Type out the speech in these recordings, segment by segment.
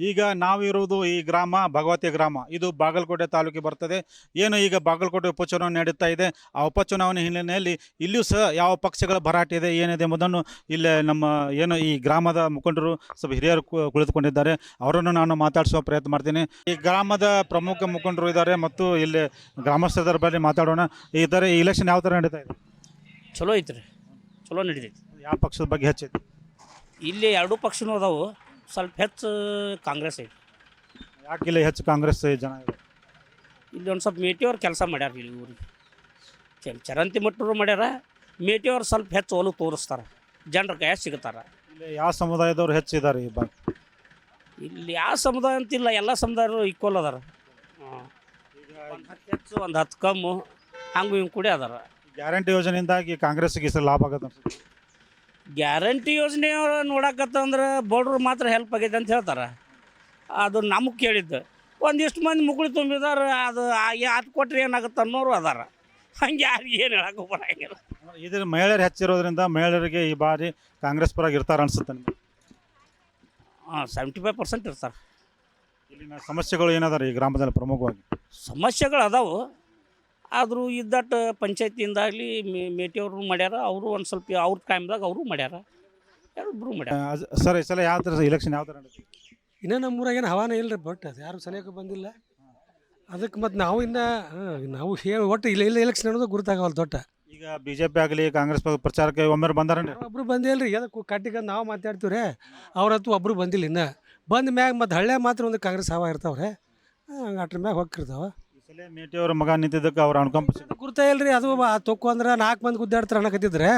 ಈಗ ನಾವಿರುವುದು ಈ ಗ್ರಾಮ ಭಗವತಿ ಗ್ರಾಮ. ಇದು ಬಾಗಲಕೋಟೆ ತಾಲೂಕಿಗೆ ಬರ್ತದೆ. ಏನು ಈಗ ಬಾಗಲಕೋಟೆ ಉಪಚುನಾವಣೆ ನಡೀತಾ ಇದೆ. ಆ ಉಪಚುನಾವಣೆ ಹಿನ್ನೆಲೆಯಲ್ಲಿ ಇಲ್ಲಿಯೂ ಸಹ ಯಾವ ಪಕ್ಷಗಳ ಭರಾಟೆ ಇದೆ, ಏನಿದೆ ಎಂಬುದನ್ನು ಇಲ್ಲೇ ನಮ್ಮ ಏನು ಈ ಗ್ರಾಮದ ಮುಖಂಡರು ಸ್ವಲ್ಪ ಹಿರಿಯರು ಕುಳಿತುಕೊಂಡಿದ್ದಾರೆ. ಅವರನ್ನು ನಾನು ಮಾತಾಡಿಸುವ ಪ್ರಯತ್ನ ಮಾಡ್ತೀನಿ. ಈ ಗ್ರಾಮದ ಪ್ರಮುಖ ಮುಖಂಡರು ಇದ್ದಾರೆ ಮತ್ತು ಇಲ್ಲಿ ಗ್ರಾಮಸ್ಥರ ಬಗ್ಗೆ ಮಾತಾಡೋಣ. ಈ ಥರ ಈ ಇಲೆಕ್ಷನ್ ಯಾವ ಥರ ನಡೀತಾ ಇದೆ? ಚಲೋ ಐತ್ರಿ, ಚಲೋ ನಡೀತೈತಿ. ಯಾವ ಪಕ್ಷದ ಬಗ್ಗೆ ಹೆಚ್ಚೈತಿ? ಇಲ್ಲಿ ಎರಡೂ ಪಕ್ಷನೂ ಅದಾವು, ಸ್ವಲ್ಪ ಹೆಚ್ಚು ಕಾಂಗ್ರೆಸ್ ಐತಿ. ಯಾಕೆ ಇಲ್ಲಿ ಹೆಚ್ಚು ಕಾಂಗ್ರೆಸ್ ಜನ ಇದೆ? ಇಲ್ಲಿ ಒಂದು ಸ್ವಲ್ಪ ಮೇಟಿಯವ್ರು ಕೆಲಸ ಮಾಡ್ಯಾರ ಇಲ್ಲಿ ಊರಿಗೆ. ಚರಂತಿ ಮಟ್ಟರು ಮಾಡ್ಯಾರ. ಮೇಟಿಯವ್ರು ಸ್ವಲ್ಪ ಹೆಚ್ಚು ಒಲವು ತೋರಿಸ್ತಾರೆ, ಜನರ ಕೈ ಸಿಗ್ತಾರೆ. ಇಲ್ಲಿ ಯಾವ ಸಮುದಾಯದವ್ರು ಹೆಚ್ಚಿದ್ದಾರೆ ಈ ಬಾರಿ? ಇಲ್ಲಿ ಯಾವ ಸಮುದಾಯ ಅಂತಿಲ್ಲ, ಎಲ್ಲ ಸಮುದಾಯರು ಈಕ್ವಲ್ ಅದಾರ. ಒಂದು 10 ಹೆಚ್ಚು, ಒಂದು 10 ಕಮ್ಮು, ಹಂಗೂ ಹಿಂಗೆ ಕೂಡ ಅದಾರ. ಗ್ಯಾರಂಟಿ ಯೋಜನೆಯಿಂದಾಗಿ ಕಾಂಗ್ರೆಸ್ಗೆ ಈ ಲಾಭ ಆಗುತ್ತೆ ಅನ್ಸುತ್ತೆ. ಗ್ಯಾರಂಟಿ ಯೋಜನೆ ನೋಡಕತ್ತಂದ್ರೆ ಬಡವ್ರು ಮಾತ್ರ ಹೆಲ್ಪ್ ಆಗೈತೆ ಅಂತ ಹೇಳ್ತಾರೆ. ಅದು ನಮಗೆ ಕೇಳಿದ್ದು ಒಂದಿಷ್ಟು ಮಂದಿ ಮುಗುಳು ತುಂಬಿದಾರೆ. ಅದು ಅದು ಕೊಟ್ಟರೆ ಏನಾಗುತ್ತೆ ಅನ್ನೋರು ಅದಾರ. ಹಂಗೆ ಯಾರಿಗೆ ಏನು ಹೇಳಕ್ಕೆ ಬರಂಗಿಲ್ಲ. ಇದ್ರ ಮಹಿಳೆಯರು ಹೆಚ್ಚಿರೋದ್ರಿಂದ ಮಹಿಳೆಯರಿಗೆ ಈ ಬಾರಿ ಕಾಂಗ್ರೆಸ್ ಪರವಾಗಿ ಇರ್ತಾರೆ ಅನ್ಸುತ್ತೆ ನಿಮಗೆ? 75% ಇರ್ತಾರೆ. ಇಲ್ಲಿನ ಸಮಸ್ಯೆಗಳು ಏನಾದಾರ ಈ ಗ್ರಾಮದಲ್ಲಿ ಪ್ರಮುಖವಾಗಿ? ಸಮಸ್ಯೆಗಳು ಅದಾವು. ಆದರೂ ಇದ್ದಟ್ಟು ಪಂಚಾಯತಿಯಿಂದಾಗಲಿ ಮೇಟಿಯವ್ರು ಮಾಡ್ಯಾರ. ಅವರು ಒಂದು ಸ್ವಲ್ಪ ಅವ್ರ ಟೈಮ್ದಾಗ ಅವರು ಮಾಡ್ಯಾರ, ಯಾರೊಬ್ಬರು ಮಾಡ್ಯಾರ. ಸರ್ ಈ ಸಲ ಯಾವ ಥರ ಇಲೆಕ್ಷನ್ ಯಾವ ಥರ ನಡೀತದೆ? ಇನ್ನೂ ನಮ್ಮೂರಾಗ ಏನು ಹವಾನೇ ಇಲ್ಲ ರೀ. ಬಟ್ ಅದು ಯಾರು ಸರಿಯಾಗಿ ಬಂದಿಲ್ಲ. ಅದಕ್ಕೆ ಮತ್ತು ನಾವು ಇನ್ನು ನಾವು ಹೇಳಿ ಒಟ್ಟು ಇಲ್ಲ ಎಲೆಕ್ಷನ್ ಅನ್ನೋದು ಗುರುತಾಗವಲ್ಲ ದೊಡ್ಡ. ಈಗ BJP ಆಗಲಿ ಕಾಂಗ್ರೆಸ್ ಪ್ರಚಾರಕ್ಕೆ ಒಮ್ಮೆ ಬಂದಾರಣ್ಣ? ಒಬ್ಬರು ಬಂದಿಲ್ಲ ರೀ. ಅದಕ್ಕೆ ಕಟ್ಟಿಗೆ ನಾವು ಮಾತಾಡ್ತೀವಿ ರೀ. ಅವ್ರತ್ತು ಒಬ್ಬರು ಬಂದಿಲ್ಲ. ಇನ್ನು ಬಂದ ಮ್ಯಾಗ ಮತ್ತು ಹಳ್ಳೆ ಮಾತ್ರ ಒಂದು ಕಾಂಗ್ರೆಸ್ ಹವಾ ಇರ್ತಾವ್ರೆ. ಅಟ್ರ ಮ್ಯಾಗ ಹೋಗಿರ್ತಾವೆ. ಈ ಸಲ ಮೇಟಿಯವ್ರ ಮಗ ನಿಂತಿದ್ದಕ್ಕೆ ಅವ್ರ ಅನುಕಂಪ ಗುರ್ತಾ ಇಲ್ಲ ರೀ. ಅದು ತೊಕ್ಕು ಅಂದ್ರೆ 4 ಮಂದಿ ಗುದ್ದಾಡ್ತಾರೆ ಅನ್ನಕತ್ತಿದ್ರೆ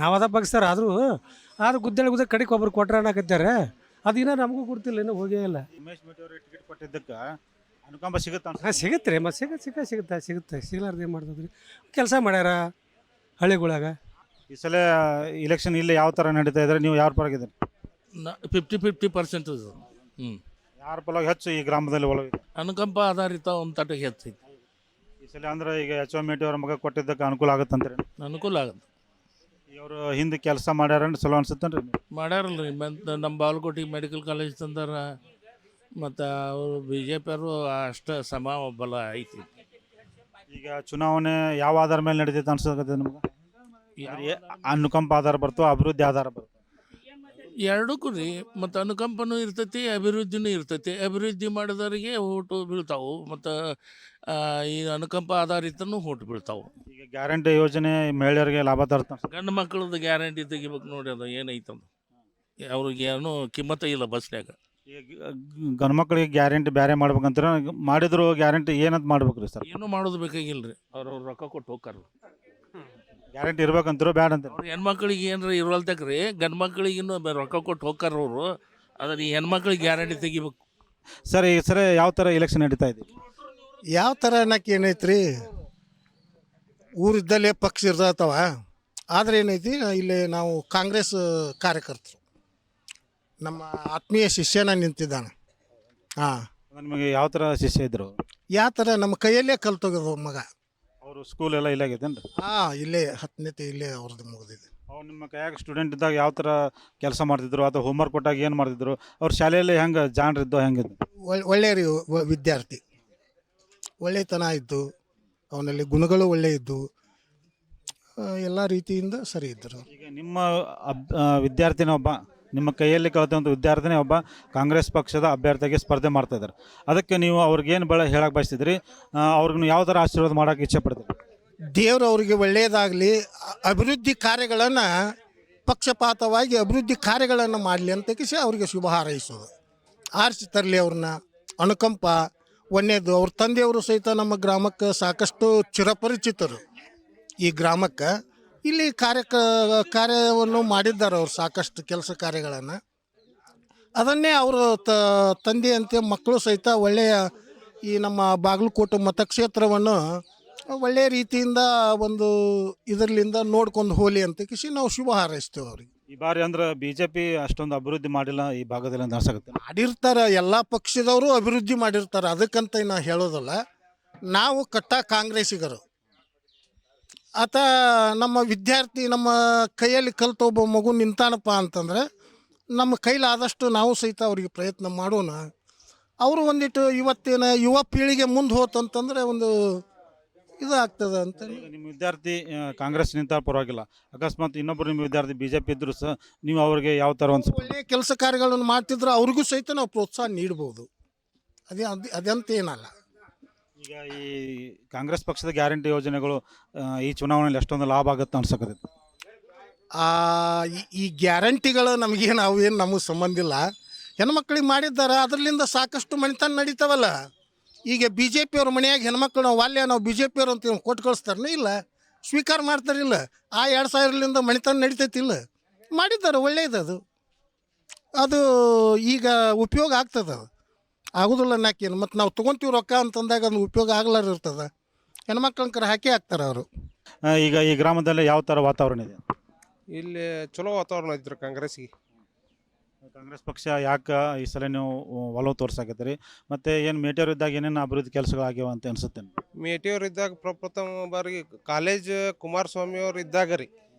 ನಾವು ಅದ ಬಗ್ಸ್ತಾರೆ. ಆದರೂ ಗುದ್ದಾಡಿ ಕಡೆಗೆ ಒಬ್ರು ಕೊಟ್ರೆ ಅನ್ನಕತ್ತಾರೆ. ಅದು ಇನ್ನೂ ನಮಗೂ ಗುರ್ತಿಲ್ಲ, ಇನ್ನೂ ಹೋಗೇ ಇಲ್ಲ. ಉಮೇಶ್ ಮೇಟಿಯವ್ರು ಟಿಕೆಟ್ ಕೊಟ್ಟಿದ್ದಕ್ಕೆ ಅನುಕಂಪ ಸಿಗುತ್ತೆ ಅನ್ಸುತ್ತೆ. ಹಾಂ ಸಿಗುತ್ತೆ ರೀ. ಮತ್ತು ಸಿಗುತ್ತೆ. ಸಿಗ್ಲಾರ್ದು ಏನು ಮಾಡ್ತದ್ರಿ? ಕೆಲಸ ಮಾಡ್ಯಾರ ಹಳ್ಳಿಗಳಾಗ. ಈ ಸಲ ಇಲೆಕ್ಷನ್ ಇಲ್ಲಿ ಯಾವ ಥರ ನಡೀತಾ ಇದ್ದಾರೆ? ನೀವು ಯಾರ ಪರವಾಗಿದ್ದೀರಿ? 50% ಯಾರ ಪರವಾಗಿ ಹೆಚ್ಚು ಈ ಗ್ರಾಮದಲ್ಲಿ ಒಳಗಿದೆ? ಅನುಕಂಪ ಆಧಾರಿತ ಒಂದು ತಟಕ್ಕೆ ಹೆಚ್ಚೈತಿ ಈ ಸಲ ಅಂದ್ರೆ ಈಗ H.O. ಮೇಟಿಯವ್ರ ಮಗ ಕೊಟ್ಟಿದ್ದಕ್ಕೆ ಅನುಕೂಲ ಆಗುತ್ತಂತೀರಿ? ಅನುಕೂಲ ಆಗುತ್ತೆ. ಇವರು ಹಿಂದೆ ಕೆಲಸ ಮಾಡ್ಯಾರ ಚಲೋ ಅನ್ಸುತ್ತೇನ್ರಿ? ಮಾಡ್ಯಾರಲ್ರಿ. ಮತ್ತು ನಮ್ಮ ಬಾಗಲಕೋಟೆ ಮೆಡಿಕಲ್ ಕಾಲೇಜ್ ತಂದಾರ. ಮತ್ತು ಅವರು BJP ಅವರು ಅಷ್ಟು ಬಲ ಐತಿ. ಈಗ ಚುನಾವಣೆ ಯಾವ ಆಧಾರ ಮೇಲೆ ನಡೀತೈತೆ ಅನ್ಸಕತ್ತೆ ನಿಮ್ಗೆ? ಅನುಕಂಪ ಆಧಾರ ಬರ್ತೋ ಅಭಿವೃದ್ಧಿ ಆಧಾರ ಬರ್ತೋ? ಎರಡಕ್ಕೂ ರೀ. ಮತ್ತು ಅನುಕಂಪನೂ ಇರ್ತೈತಿ, ಅಭಿವೃದ್ಧಿನೂ ಇರ್ತೈತಿ. ಅಭಿವೃದ್ಧಿ ಮಾಡಿದವರಿಗೆ ಓಟು ಬೀಳ್ತಾವೆ, ಮತ್ತು ಈ ಅನುಕಂಪ ಆಧಾರಿತನೂ ಓಟು ಬೀಳ್ತಾವೆ. ಈಗ ಗ್ಯಾರಂಟಿ ಯೋಜನೆ ಮಹಿಳೆಯರಿಗೆ ಲಾಭ ತರ್ತ? ಗಂಡು ಮಕ್ಕಳದ್ದು ಗ್ಯಾರಂಟಿ ತೆಗಿಬೇಕು ನೋಡಿ. ಅದು ಏನೈತಂದು ಅವ್ರಿಗೆ ಏನೂ ಕಿಮ್ಮತ್ತ ಇಲ್ಲ ಬಸ್ನ್ಯಾಗ. ಈಗ ಗಂಡು ಮಕ್ಕಳಿಗೆ ಗ್ಯಾರಂಟಿ ಬೇರೆ ಮಾಡ್ಬೇಕಂತೀರ? ಮಾಡಿದ್ರು ಗ್ಯಾರಂಟಿ ಏನಂತ ಮಾಡ್ಬೇಕ್ರಿ ಸರ್? ಏನೂ ಮಾಡೋದು ಬೇಕಾಗಿಲ್ಲ ರೀ. ಅವ್ರು ರೊಕ್ಕ ಕೊಟ್ಟು ಹೋಗ್ತಾರ. ಗ್ಯಾರಂಟಿ ಇರ್ಬೇಕಂತೀರೋ ಬೇಡ ಅಂತೀರ? ಅವ್ರು ಹೆಣ್ಮಕ್ಳಿಗೆ ಏನಾರ ಇರೋಲ್ತಕ್ರಿ. ಗಂಡು ಮಕ್ಕಳಿಗಿನ್ನೂ ರೊಕ್ಕ ಕೊಟ್ಟು ಹೋಗ್ತಾರ ಅವರು. ಆದರೆ ಈ ಹೆಣ್ಮಕ್ಳಿಗೆ ಗ್ಯಾರಂಟಿ ತೆಗಿಬೇಕು. ಸರ್ ಈ ಸರಿ ಯಾವ ಥರ ಇಲೆಕ್ಷನ್ ನಡೀತಾ ಇದೆ? ಯಾವ ಥರ ಅನ್ನಕ್ಕೆ ಏನೈತ್ರಿ, ಊರಿದ್ದಲ್ಲೇ ಪಕ್ಷ ಇರ್ತಾವ. ಆದರೆ ಏನೈತಿ, ಇಲ್ಲಿ ನಾವು ಕಾಂಗ್ರೆಸ್ ಕಾರ್ಯಕರ್ತರು, ನಮ್ಮ ಆತ್ಮೀಯ ಶಿಷ್ಯನ ನಿಂತಿದ್ದಾನೆ. ಹಾಂ, ನಿಮಗೆ ಯಾವ ಥರ ಶಿಷ್ಯ ಇದ್ರು? ಯಾವ ಥರ ನಮ್ಮ ಕೈಯಲ್ಲೇ ಕಲ್ತೋಗೋದು ಮಗ. ಅವರು ಸ್ಕೂಲ್ ಎಲ್ಲ ಇಲ್ಲಾಗೈತೇನ್ರಿ? ಹಾಂ, ಇಲ್ಲೇ 10ನೇ ಇಲ್ಲೇ ಅವ್ರದ್ದು ಮುಗಿದಿದೆ. ಅವ್ರು ನಿಮ್ಮ ಕೈಯಾಗ ಸ್ಟೂಡೆಂಟ್ ಇದ್ದಾಗ ಯಾವ ಥರ ಕೆಲಸ ಮಾಡ್ತಿದ್ರು ಅಥವಾ ಹೋಮ್ವರ್ಕ್ ಕೊಟ್ಟಾಗ ಏನು ಮಾಡ್ತಿದ್ರು? ಅವ್ರ ಶಾಲೆಯಲ್ಲಿ ಹೆಂಗೆ ಜಾಣರಿದ್ದು ಹೆಂಗಿದ್ದು? ಒಳ್ಳೆಯ ವಿದ್ಯಾರ್ಥಿ, ಒಳ್ಳೆತನ ಇದ್ದು, ಅವನಲ್ಲಿ ಗುಣಗಳು ಒಳ್ಳೆ ಇದ್ದು, ಎಲ್ಲ ರೀತಿಯಿಂದ ಸರಿ ಇದ್ದರು. ಈಗ ನಿಮ್ಮ ವಿದ್ಯಾರ್ಥಿನ ಒಬ್ಬ, ನಿಮ್ಮ ಕೈಯಲ್ಲಿ ಕಲಿತಂಥ ವಿದ್ಯಾರ್ಥಿನೇ ಒಬ್ಬ ಕಾಂಗ್ರೆಸ್ ಪಕ್ಷದ ಅಭ್ಯರ್ಥಿಗೆ ಸ್ಪರ್ಧೆ ಮಾಡ್ತಾ ಇದ್ದಾರೆ. ಅದಕ್ಕೆ ನೀವು ಅವ್ರಿಗೇನು ಹೇಳಕ್ಕೆ ಬಯಸ್ತಿದ್ರಿ? ಅವ್ರಿಗೆ ಯಾವ ಥರ ಆಶೀರ್ವಾದ ಮಾಡೋಕ್ಕೆ ಇಚ್ಛೆ ಪಡ್ತೀರಿ? ದೇವರು ಅವರಿಗೆ ಒಳ್ಳೆಯದಾಗಲಿ, ಅಭಿವೃದ್ಧಿ ಕಾರ್ಯಗಳನ್ನು ಪಕ್ಷಪಾತವಾಗಿ ಅಭಿವೃದ್ಧಿ ಕಾರ್ಯಗಳನ್ನು ಮಾಡಲಿ ಅಂತ ಅವರಿಗೆ ಶುಭ ಹಾರೈಸೋದು. ಆರಿಸಿ ತರಲಿ ಅವ್ರನ್ನ. ಅನುಕಂಪ ಒಂದೇದು. ಅವ್ರ ತಂದೆಯವರು ಸಹಿತ ನಮ್ಮ ಗ್ರಾಮಕ್ಕೆ ಸಾಕಷ್ಟು ಚಿರಪರಿಚಿತರು. ಈ ಗ್ರಾಮಕ್ಕೆ ಇಲ್ಲಿ ಕಾರ್ಯವನ್ನು ಮಾಡಿದ್ದಾರೆ ಅವರು, ಸಾಕಷ್ಟು ಕೆಲಸ ಕಾರ್ಯಗಳನ್ನು. ಅದನ್ನೇ ಅವರು ತಂದೆಯಂತೆ ಮಕ್ಕಳು ಸಹಿತ ಒಳ್ಳೆಯ ಈ ನಮ್ಮ ಬಾಗಲಕೋಟೆ ಮತಕ್ಷೇತ್ರವನ್ನು ಒಳ್ಳೆಯ ರೀತಿಯಿಂದ ಒಂದು ಇದರಲ್ಲಿಂದ ನೋಡ್ಕೊಂಡು ಹೋಲಿ ಅಂತ ನಾವು ಶುಭ ಹಾರೈಸ್ತೇವೆ ಅವ್ರಿಗೆ. ಈ ಬಾರಿ ಅಂದ್ರೆ BJP ಅಷ್ಟೊಂದು ಅಭಿವೃದ್ಧಿ ಮಾಡಿಲ್ಲ ಈ ಭಾಗದಲ್ಲಿ ಅಂತ ಅನ್ಸಕತ್ತೆ. ಮಾಡಿರ್ತಾರೆ, ಎಲ್ಲ ಪಕ್ಷದವರು ಅಭಿವೃದ್ಧಿ ಮಾಡಿರ್ತಾರೆ, ಅದಕ್ಕಂತ ನಾ ಹೇಳೋದಲ್ಲ. ನಾವು ಕಾಂಗ್ರೆಸ್ಸಿಗರು. ಆತ ನಮ್ಮ ವಿದ್ಯಾರ್ಥಿ ನಮ್ಮ ಕೈಯಲ್ಲಿ ಕಲಿತ ಒಬ್ಬ ಮಗು ನಿಂತಾನಪ್ಪ ಅಂತಂದರೆ ನಮ್ಮ ಕೈಲಾದಷ್ಟು ನಾವು ಸಹಿತ ಅವರಿಗೆ ಪ್ರಯತ್ನ ಮಾಡೋಣ. ಅವರು ಒಂದಿಟ್ಟು ಇವತ್ತಿನ ಯುವ ಪೀಳಿಗೆ ಮುಂದೆ ಹೋತಂತಂದ್ರೆ ಒಂದು ಇದು ಆಗ್ತದೆ ಅಂತ. ಈಗ ನಿಮ್ಮ ವಿದ್ಯಾರ್ಥಿ ಕಾಂಗ್ರೆಸ್ ನಿಂತ ಪರವಾಗಿಲ್ಲ, ಅಕಸ್ಮಾತ್ ಇನ್ನೊಬ್ಬರು ನಿಮ್ಮ ವಿದ್ಯಾರ್ಥಿ BJP ಇದ್ದರೂ ಸಹ ನೀವು ಅವರಿಗೆ ಯಾವ ಥರ ಒಂದು ಒಳ್ಳೆಯ ಕೆಲಸ ಕಾರ್ಯಗಳನ್ನು ಮಾಡ್ತಿದ್ರೆ ಅವ್ರಿಗೂ ಸಹಿತ ನಾವು ಪ್ರೋತ್ಸಾಹ ನೀಡ್ಬೋದು. ಅದಂತ ಏನಲ್ಲ. ಈಗ ಈ ಕಾಂಗ್ರೆಸ್ ಪಕ್ಷದ ಗ್ಯಾರಂಟಿ ಯೋಜನೆಗಳು ಈ ಚುನಾವಣೆಯಲ್ಲಿ ಎಷ್ಟೊಂದು ಲಾಭ ಆಗುತ್ತೆ ಅನ್ಸಕತ್ತೈತೆ. ಈ ಗ್ಯಾರಂಟಿಗಳು ನಮಗೇನು ಅವೇನು ನಮಗೆ ಸಂಬಂಧ ಇಲ್ಲ. ಹೆಣ್ಮಕ್ಳಿಗೆ ಮಾಡಿದ್ದಾರೆ, ಅದರಿಂದ ಸಾಕಷ್ಟು ಮನೆತನ ನಡೀತಾವಲ್ಲ. ಈಗ BJP ಅವ್ರ ಮನೆಯಾಗ ಹೆಣ್ಮಕ್ಳು ನಾವು ನಾವು BJP ಅವ್ರು ಅಂತ ಕೊಟ್ಟು ಕಳಿಸ್ತಾರನೇ ಇಲ್ಲ, ಸ್ವೀಕಾರ ಮಾಡ್ತಾರಿಲ್ಲ. ಆ 2000ರಿಂದ ಮನೆತನ ನಡೀತೈತಿಲ್ಲ, ಮಾಡಿದ್ದಾರೆ, ಒಳ್ಳೇದು. ಅದು ಈಗ ಉಪಯೋಗ ಆಗ್ತದೆ. ಅದು ಆಗೋದಿಲ್ಲ ನಾಕೇನು, ಮತ್ತು ನಾವು ತೊಗೊತೀವಿ ರೊಕ್ಕ ಅಂತಂದಾಗ ಅದು ಉಪಯೋಗ ಆಗ್ಲಾರ ಇರ್ತದೆ. ಹೆಣ್ಮಕ್ಳಂಕರ ಹಾಕಿ ಹಾಕ್ತಾರೆ ಅವರು. ಈಗ ಈ ಗ್ರಾಮದಲ್ಲಿ ಯಾವ ಥರ ವಾತಾವರಣ ಇದೆ? ಇಲ್ಲಿ ಚಲೋ ವಾತಾವರಣ ಇದ್ರು ಕಾಂಗ್ರೆಸ್ಗೆ. ಕಾಂಗ್ರೆಸ್ ಪಕ್ಷ ಯಾಕೆ ಈ ಸಲ ನೀವು ಒಲವು ತೋರ್ಸಾಕತ್ತೀರಿ? ಮತ್ತು ಏನು ಮೇಟಿಯವ್ರು ಇದ್ದಾಗ ಏನೇನು ಅಭಿವೃದ್ಧಿ ಕೆಲಸಗಳಾಗ್ಯಾವ ಅಂತ ಅನ್ಸುತ್ತೆ? ಮೇಟಿಯವ್ರು ಇದ್ದಾಗ ಪ್ರಪ್ರಥಮ ಬಾರಿಗೆ ಕಾಲೇಜ್ ಕುಮಾರಸ್ವಾಮಿ ಅವ್ರು ಇದ್ದಾಗ ರೀ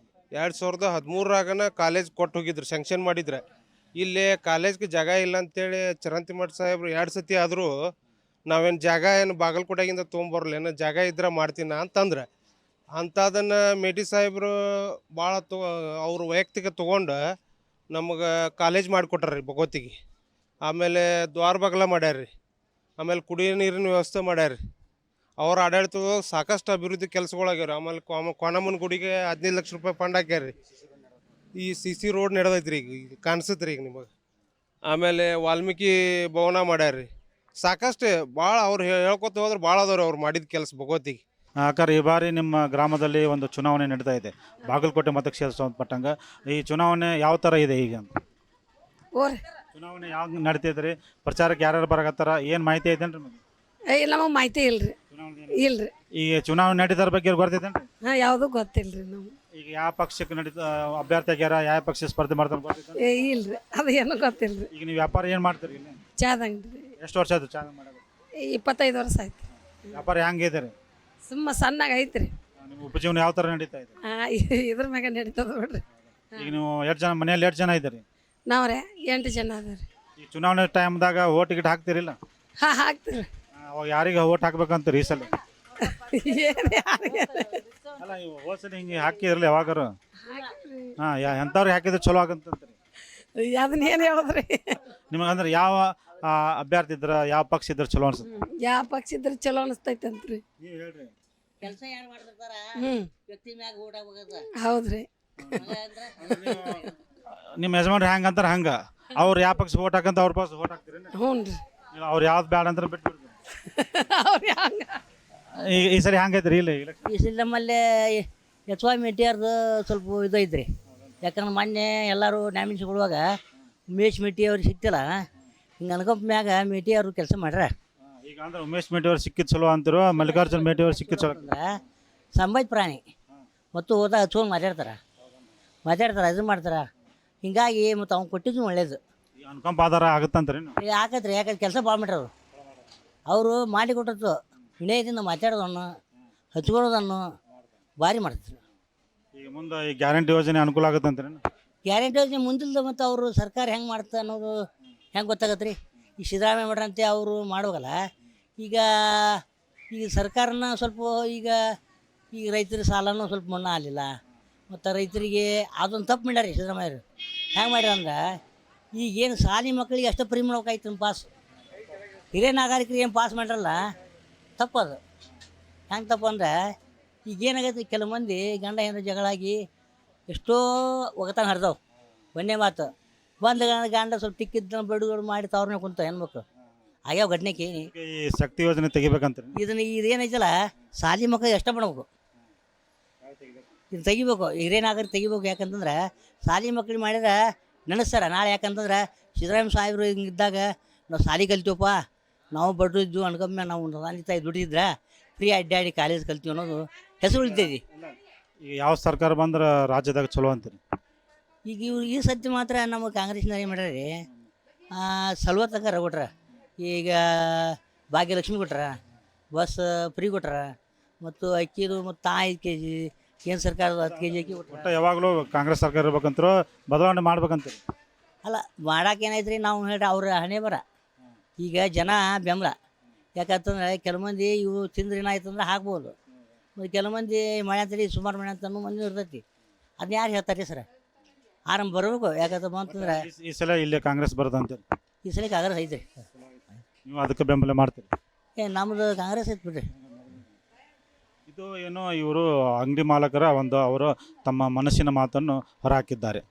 2013 ಕಾಲೇಜ್ ಕೊಟ್ಟು ಹೋಗಿದ್ರು, ಸ್ಯಾಂಕ್ಷನ್ ಮಾಡಿದ್ರೆ. ಇಲ್ಲಿ ಕಾಲೇಜ್ಗೆ ಜಾಗ ಇಲ್ಲ ಅಂತೇಳಿ ಚರಂತಿಮಠ ಸಾಹೇಬ್ರು 2 ಸತಿ ಆದರೂ ನಾವೇನು ಜಾಗ ಏನು ಬಾಗಲಕೋಟೆಗಿಂದ ತೊಗೊಂಬರಲ್ಲ, ಏನೋ ಜಾಗ ಇದ್ರೆ ಮಾಡ್ತೀನ ಅಂತಂದ್ರೆ ಅಂಥದನ್ನು ಮೇಟಿ ಸಾಹೇಬರು ಭಾಳ ಅವ್ರ ವೈಯಕ್ತಿಕ ತೊಗೊಂಡು ನಮಗೆ ಕಾಲೇಜ್ ಮಾಡಿಕೊಟ್ಟಾರ್ರಿ ಭಗವತಿಗೆ. ಆಮೇಲೆ ದ್ವಾರ ಬಗಲ ಮಾಡ್ಯಾರ್ರಿ. ಆಮೇಲೆ ಕುಡಿಯೋ ನೀರಿನ ವ್ಯವಸ್ಥೆ ಮಾಡ್ಯಾರ್ರಿ. ಅವ್ರ ಆಡಳಿತದಾಗ ಸಾಕಷ್ಟು ಅಭಿವೃದ್ಧಿ ಕೆಲಸಗಳಾಗ್ಯಾರ. ಆಮೇಲೆ ಕೋಣಮ್ಮನ ಗುಡಿಗೆ 15 ಲಕ್ಷ ರೂಪಾಯಿ ಫಂಡ್ ಹಾಕ್ಯಾರ್ರಿ. ಈ CC ರೋಡ್ ನಡೆದೈತ್ರಿ, ಈಗ ಕಾಣಿಸುತ್ತೆ ರೀ ಈಗ ನಿಮಗೆ. ಆಮೇಲೆ ವಾಲ್ಮೀಕಿ ಭವನ ಮಾಡ್ಯಾರ್ರಿ. ಸಾಕಷ್ಟು ಭಾಳ ಅವ್ರು ಹೇಳ್ಕೊತ ಹೋದ್ರೆ ಭಾಳ ಅದಾವ್ರಿ ಅವ್ರು ಮಾಡಿದ ಕೆಲಸ ಭಗವತಿಗೆ. ಅಕ್ಕಾರ, ಈ ಬಾರಿ ನಿಮ್ಮ ಗ್ರಾಮದಲ್ಲಿ ಒಂದು ಚುನಾವಣೆ ನಡೀತಾ ಇದೆ, ಬಾಗಲಕೋಟೆ ಮತಕ್ಷೇತ್ರ ಸಂಬಂಧಪಟ್ಟಂಗೆ. ಈ ಚುನಾವಣೆ ಯಾವ ಥರ ಇದೆ ಈಗ? ಚುನಾವಣೆ ಯಾವ ನಡೀತಿದ್ರಿ? ಪ್ರಚಾರಕ್ಕೆ ಯಾರ್ಯಾರು ಬರಕತ್ತಾರ? ಏನು ಮಾಹಿತಿ ಐತೇನ್ರಿ ನಿಮಗೆ? ನಮಗೆ ಮಾಹಿತಿ ಇಲ್ರಿ. ಇಲ್ರಿ. ಈಗ ಚುನಾವಣೆ ನಡೀತಾರ ಬಗ್ಗೆ ಗೊತ್ತೈತೇನ್ರಿ? ಯಾವುದು ಗೊತ್ತಿಲ್ರಿ ನಮ್ಗೆ. ಈಗ ಯಾವ ಪಕ್ಷಕ್ಕೆ ಅಭ್ಯರ್ಥಿ ಆಗ್ಯಾರ, ಯಾವ ಪಕ್ಷ ಸ್ಪರ್ಧೆ ಮಾಡ್ತಾರೆ ಗೊತ್ತೈತೆ? ಇಲ್ರಿ, ಅದು ಏನು ಗೊತ್ತಿಲ್ರಿ. ಈಗ ನೀವು ವ್ಯಾಪಾರ ಏನು ಮಾಡ್ತೀರಿ ಇಲ್ಲಿ? ಚಾದ ಅಂಗಡಿ. ಎಷ್ಟು ವರ್ಷ ಆಯ್ತು ಚಾದ ಮಾಡೋದು? 25 ವರ್ಷ ಆಯ್ತು. ವ್ಯಾಪಾರ ಹೆಂಗಿದೆ ರೀ? ಸುಮ್ಮ ಸಣ್ಣಾಗ ಐತ್ರಿ. ನಿಮ್ಮ ಉಪಜೀವನ ಯಾವ ಥರ ನಡೀತಾ ಇದೆ? ಇದ್ರ ಮ್ಯಾಗ ನಡೀತದ ನೋಡ್ರಿ. ಈಗ ನೀವು ಮನೆಯಲ್ಲಿ 2 ಜನ ಇದ್ದೀರಿ? ನಾವ್ರೆ 8 ಜನ ಅದ ರೀ. ಈ ಚುನಾವಣೆ ಟೈಮ್ದಾಗ ಓಟ್ ಗಿಟ್ ಹಾಕ್ತಿರಿಲ್ಲ? ಹಾಕ್ತಿರಿ. ಅವಾಗ ಯಾರಿಗೆ ಓಟ್ ಹಾಕ್ಬೇಕಂತೀರಿ ಈ ಸಲ? ಏನು ಅಲ್ಲ, ಇವು ಹೋದ ಹಿಂಗೆ ಹಾಕಿರಲಿ ಯಾವಾಗಾರು? ಎಂಥವ್ರಿಗೆ ಹಾಕಿದ್ರೆ ಚಲೋ ಆಗಂತಂತೀರಿ? ಅದನ್ನ ಏನು ಹೇಳಿದ್ರಿ? ನಿಮಗಂದ್ರೆ ಯಾವ ಅಭ್ಯರ್ಥಿ ಇದ್ರ, ಯಾವ ಪಕ್ಷ ಇದ್ರೆ ಚಲೋ ಅನ್ಸುತ್ತೆ? ಯಾವ ಪಕ್ಷ ಇದ್ರೆ ಚಲೋ ಅನಿಸ್ತೈತೆ ಅಂತ್ರಿ. ನೀವು ಹೇಳ್ರಿ. ಕೆಲಸ ಯಾರು ಮಾಡ್ತಿರ್ತಾರ ವ್ಯಕ್ತಿ ಮ್ಯಾಗ ಊಟ ಹೋಗದ. ಹೌದ್ರಿ. ನಿಮ್ಮ ಯಜಮಾನ್ರು ಹೆಂಗೆ ಅಂತಾರೆ ಹಂಗೆ, ಅವ್ರು ಯಾವ ಪಕ್ಷ ಓಟ್ ಹಾಕಂತ ಅವ್ರ ಪಕ್ಷ ಓಟ್ ಹಾಕ್ತೀರಿ? ಹ್ಞೂ ರೀ. ಅವ್ರು ಯಾವ್ದು ಬೇಡ ಅಂತ ಬಿಟ್ಬಿಡ್ರಿ. ಅವ್ರು ಹಂಗೆ ಈ ಸರಿ ಹಂಗೈತ್ರಿ ಇಲ್ಲ ಈ ಸಲ ನಮ್ಮಲ್ಲಿ ಎಚ್ ವೈ ಮೇಟಿಯರ್ದು ಸ್ವಲ್ಪ ಇದು ಐತ್ರಿ. ಯಾಕಂದ್ರೆ ಮೊನ್ನೆ ಎಲ್ಲರೂ ನಾಮಿನೇಷನ್ ಕೊಡುವಾಗ ಉಮೇಶ್ ಮೇಟಿ ಅವ್ರಿಗೆ ಸಿಕ್ತಿಲ್ಲ, ಹಿಂಗೆ ಅನ್ಕೊಂಪ ಮ್ಯಾಗ ಮೇಟಿ ಅವರು ಕೆಲಸ ಮಾಡ್ರ. ಈಗ ಅಂದ್ರೆ ಉಮೇಶ್ ಮೇಟಿ ಅವ್ರು ಸಿಕ್ಕಿದ್ ಚಲೋ ಅಂತಿರೋ, ಮಲ್ಲಿಕಾರ್ಜುನ್ ಮೇಟಿ ಅವ್ರು ಸಿಕ್ಕಿದ್ ಚಲೋ ಅಂದ್ರೆ ಸಂಬಾಜ್ ಪ್ರಾಣಿ ಮತ್ತು ಹೋದಾಗ ಹಚ್ಕೊಂಡು ಮಾತಾಡ್ತಾರೆ ಇದು ಮಾಡ್ತಾರೆ. ಹಿಂಗಾಗಿ ಮತ್ತು ಅವ್ನು ಕೊಟ್ಟಿದ್ದು ಒಳ್ಳೇದು. ಅನ್ಕೊಂಪ ಆಧಾರ ಆಗುತ್ತಂತ್ರಿ? ಯಾಕತ್ರಿ, ಯಾಕಂದ್ರೆ ಕೆಲಸ ಭಾಳ ಮಾಡ್ರಿ ಅವರು ಮಾಡಿ ಕೊಟ್ಟದ್ದು. ವಿನಯದಿಂದ ಮಾತಾಡೋದನ್ನು ಹಚ್ಕೊಳ್ಳೋದನ್ನು ಭಾರಿ ಮಾಡ್ತಾರೆ. ಈಗ ಮುಂದೆ ಈ ಗ್ಯಾರಂಟಿ ಯೋಜನೆ ಅನುಕೂಲ ಆಗುತ್ತಂತ್ರಿ? ಗ್ಯಾರಂಟಿ ಯೋಜನೆ ಮುಂದಿಲ್ದ ಮತ್ತು ಅವರು ಸರ್ಕಾರ ಹೆಂಗೆ ಮಾಡ್ತಾ ಅನ್ನೋದು ಹೆಂಗೆ ಗೊತ್ತಾಗತ್ತೆ ರೀ? ಈ ಸಿದ್ದರಾಮಯ್ಯ ಮಾಡ್ರಂತೆ ಅವರು ಮಾಡೋಗಲ್ಲ. ಈಗ ಸರ್ಕಾರನ ಸ್ವಲ್ಪ ಈಗ ರೈತರ ಸಾಲನೂ ಸ್ವಲ್ಪ ಮನ್ನಾ ಆಗಲಿಲ್ಲ. ಮತ್ತು ರೈತರಿಗೆ ಅದೊಂದು ತಪ್ಪು ಮಾಡ್ಯಾರ ಸಿದ್ದರಾಮಯ್ಯರು. ಹೆಂಗೆ ಮಾಡ್ಯಾರ ಅಂದ್ರೆ ಈಗೇನು ಶಾಲೆ ಮಕ್ಕಳಿಗೆ ಅಷ್ಟು ಫ್ರೀ ಮಾಡ್ಬೇಕಾಯ್ತು ಪಾಸ್. ಹಿರಿಯ ನಾಗರಿಕರಿಗೆ ಏನು ಪಾಸ್ ಮಾಡ್ರಲ್ಲ, ತಪ್ಪದು. ಹೆಂಗೆ ತಪ್ಪು ಅಂದ್ರೆ ಈಗೇನಾಗೈತಿ, ಕೆಲವು ಮಂದಿ ಗಂಡ ಹೆಣ್ಣು ಜಗಳಾಗಿ ಎಷ್ಟೋ ಒಗತಾನ ಹರಿದವು. ಒಂದೇ ಮಾತು ಬಂದು ಗಂಡ ಸ್ವಲ್ಪ ಟಿಕ್ಕಿದ್ದ ಬಡುಗಳು ಮಾಡಿ ತವ್ರನ್ನ ಕುಂತ ಹೆಣ್ಮಕ್ಳು ಆಗ್ಯಾವ ಘಟನೆಗೆ. ಈ ಶಕ್ತಿ ಯೋಜನೆ ತೆಗಿಬೇಕಂತ್ರಿ? ಇದೇನೈತಲ್ಲ, ಶಾಲೆ ಮಕ್ಕಳಿಗೆ ಅಷ್ಟ ಮಾಡ್ಬೇಕು, ಇದು ತೆಗಿಬೇಕು. ಹಿರಿಯ ನಾಗರಿಕ ತೆಗಿಬೇಕು. ಯಾಕಂತಂದ್ರೆ ಶಾಲೆ ಮಕ್ಳಿಗೆ ಮಾಡಿದ್ರೆ ನೆನೆಸ್ತಾರೆ ನಾಳೆ. ಯಾಕಂತಂದ್ರೆ ಸಿದ್ದರಾಮಯ್ಯ ಸಾಹೇಬರು ಹಿಂಗಿದ್ದಾಗ ನಾವು ಶಾಲೆ ಕಲ್ತೀವಪ್ಪ, ನಾವು ಬಡ್ರು ಇದ್ದು ಅನ್ಕಮ್ಮೆ ನಾವು ತಂದೆ ತಾಯಿ ದುಡಿದಿದ್ರೆ ಫ್ರೀ ಅಡ್ಡಾಡಿ ಕಾಲೇಜ್ ಕಲ್ತೀವಿ ಅನ್ನೋದು ಹೆಸರು ಉಳಿತೈತಿ. ಈಗ ಯಾವ ಸರ್ಕಾರ ಬಂದ್ರೆ ರಾಜ್ಯದಾಗ ಚಲೋ ಅಂತೀರಿ? ಈಗ ಇವ್ರು ಈ ಸದ್ಯ ಮಾತ್ರ ನಮ್ಮ ಕಾಂಗ್ರೆಸ್ನವ್ರು ಏನು ಮಾಡ್ಯಾರ ರೀ, ಸಲ್ವತ್ತಂಗಾರ ಕೊಟ್ರ. ಈಗ ಭಾಗ್ಯಲಕ್ಷ್ಮಿ ಕೊಟ್ರ, ಬಸ್ ಫ್ರೀ ಕೊಟ್ರ, ಮತ್ತು ಅಕ್ಕಿದು ಮತ್ತು 5 kg, ಕೇಂದ್ರ ಸರ್ಕಾರದ 10 kg ಅಕ್ಕಿ ಕೊಟ್ರ. ಒಟ್ಟು ಯಾವಾಗಲೂ ಕಾಂಗ್ರೆಸ್ ಸರ್ಕಾರ ಇರ್ಬೇಕಂತಾರೋ ಬದಲಾವಣೆ ಮಾಡ್ಬೇಕಂತೀರಿ? ಅಲ್ಲ, ಮಾಡಾಕೇನೈತೆ ರೀ, ನಾವು ಹೇಳ್ರಿ ಅವ್ರ ಹಣೆ ಬರ ಈಗ ಜನ ಬೆಂಬಲ ಯಾಕಂತಂದ್ರೆ ಕೆಲವು ಮಂದಿ ಇವು ತಿಂದ್ರೆ ಏನಾಯ್ತು ಅಂದ್ರೆ ಹಾಕ್ಬೋದು, ಮತ್ತು ಕೆಲವು ಮಂದಿ ಮಳೆ ಅಂತೇಳಿ ಸುಮಾರು ಮಳೆ ಅಂತ ಮಂದಿ ಇರ್ತೈತಿ. ಅದನ್ನ ಯಾರು ಹೇಳ್ತಾರೆ ಸರ್? ಆರಂಭ ಬರಬೇಕು. ಯಾಕಂತ ಬಂತಂದ್ರೆ ಈ ಸಲ ಇಲ್ಲೇ ಕಾಂಗ್ರೆಸ್ ಬರೋದಂತ ಈ ಸಲ ಕಾಂಗ್ರೆಸ್ ಐತ್ರಿ. ನೀವು ಅದಕ್ಕೆ ಬೆಂಬಲ ಮಾಡ್ತೀರಿ? ನಮ್ಮದು ಕಾಂಗ್ರೆಸ್ ಐತೆ ಬಿಡ್ರಿ. ಇದು ಏನೋ ಇವರು ಅಂಗಡಿ ಮಾಲಕರ ಒಂದು ಅವರು ತಮ್ಮ ಮನಸ್ಸಿನ ಮಾತನ್ನು ಹೊರಹಾಕಿದ್ದಾರೆ.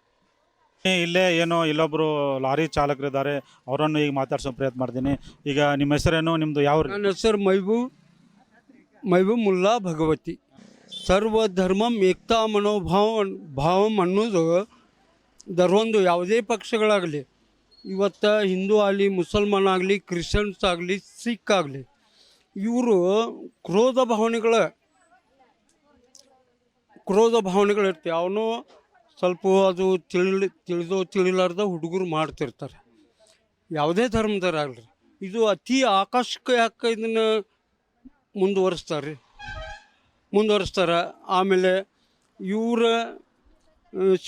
ಇಲ್ಲೇ ಏನೋ ಇಲ್ಲೊಬ್ಬರು ಲಾರಿ ಚಾಲಕರಿದ್ದಾರೆ, ಅವರನ್ನು ಈಗ ಮಾತಾಡ್ಸೋ ಪ್ರಯತ್ನ ಮಾಡ್ತೀನಿ. ಈಗ ನಿಮ್ಮ ಹೆಸರೇನು, ನಿಮ್ಮದು ಯಾವ? ನನ್ನ ಹೆಸರು ಮೈಬೂಬ್ ಮುಲ್ಲಾ ಭಗವತಿ. ಸರ್ವಧರ್ಮಂ ಏಕ್ತಾ ಭಾವಂ ಅನ್ನೋದು ದರೊಂದು ಯಾವುದೇ ಪಕ್ಷಗಳಾಗಲಿ, ಇವತ್ತು ಹಿಂದೂ ಆಗಲಿ, ಮುಸಲ್ಮಾನ ಆಗಲಿ, ಕ್ರಿಶ್ಚಿಯನ್ಸ್ ಆಗಲಿ, ಸಿಖ್ ಆಗಲಿ, ಇವರು ಕ್ರೋಧ ಭಾವನೆಗಳಿರ್ತಾವೆ. ಅವನು ಸ್ವಲ್ಪ ಅದು ತಿಳಿಲಾರ್ದ ಹುಡುಗರು ಮಾಡ್ತಿರ್ತಾರೆ, ಯಾವುದೇ ಧರ್ಮದವರಾಗಲಿ. ಇದು ಅತಿ ಆಕರ್ಷಕ ಯಾಕೆ ಇದನ್ನು ಮುಂದುವರಿಸ್ತಾರೆ. ಆಮೇಲೆ ಇವರ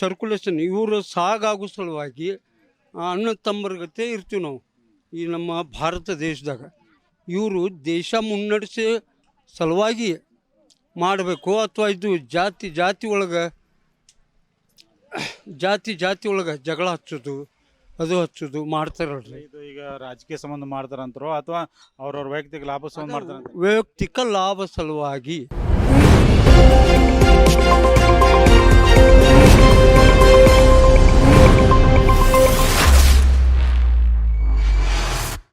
ಸರ್ಕ್ಯುಲೇಷನ್, ಇವರ ಸಾಗಾಗೋ ಸಲುವಾಗಿ ಅಣ್ಣ ತಮ್ಮರ ಗತೆ ಇರ್ತೀವಿ ನಾವು ಈ ನಮ್ಮ ಭಾರತ ದೇಶದಾಗ. ಇವರು ದೇಶ ಮುನ್ನಡೆಸಿ ಸಲುವಾಗಿ ಮಾಡಬೇಕು, ಅಥವಾ ಇದು ಜಾತಿ ಒಳಗೆ ಜಗಳ ಹಚ್ಚೋದು ಮಾಡ್ತಾರಲ್ರಿ. ಇದು ಈಗ ರಾಜಕೀಯ ಸಂಬಂಧ ಮಾಡ್ತಾರಂತಾರೋ ಅಥವಾ ಅವ್ರವ್ರ ವೈಯಕ್ತಿಕ ಲಾಭ ಸಂಬಂಧ ಮಾಡ್ತಾರಂತ? ವೈಯಕ್ತಿಕ ಲಾಭ ಸಲುವಾಗಿ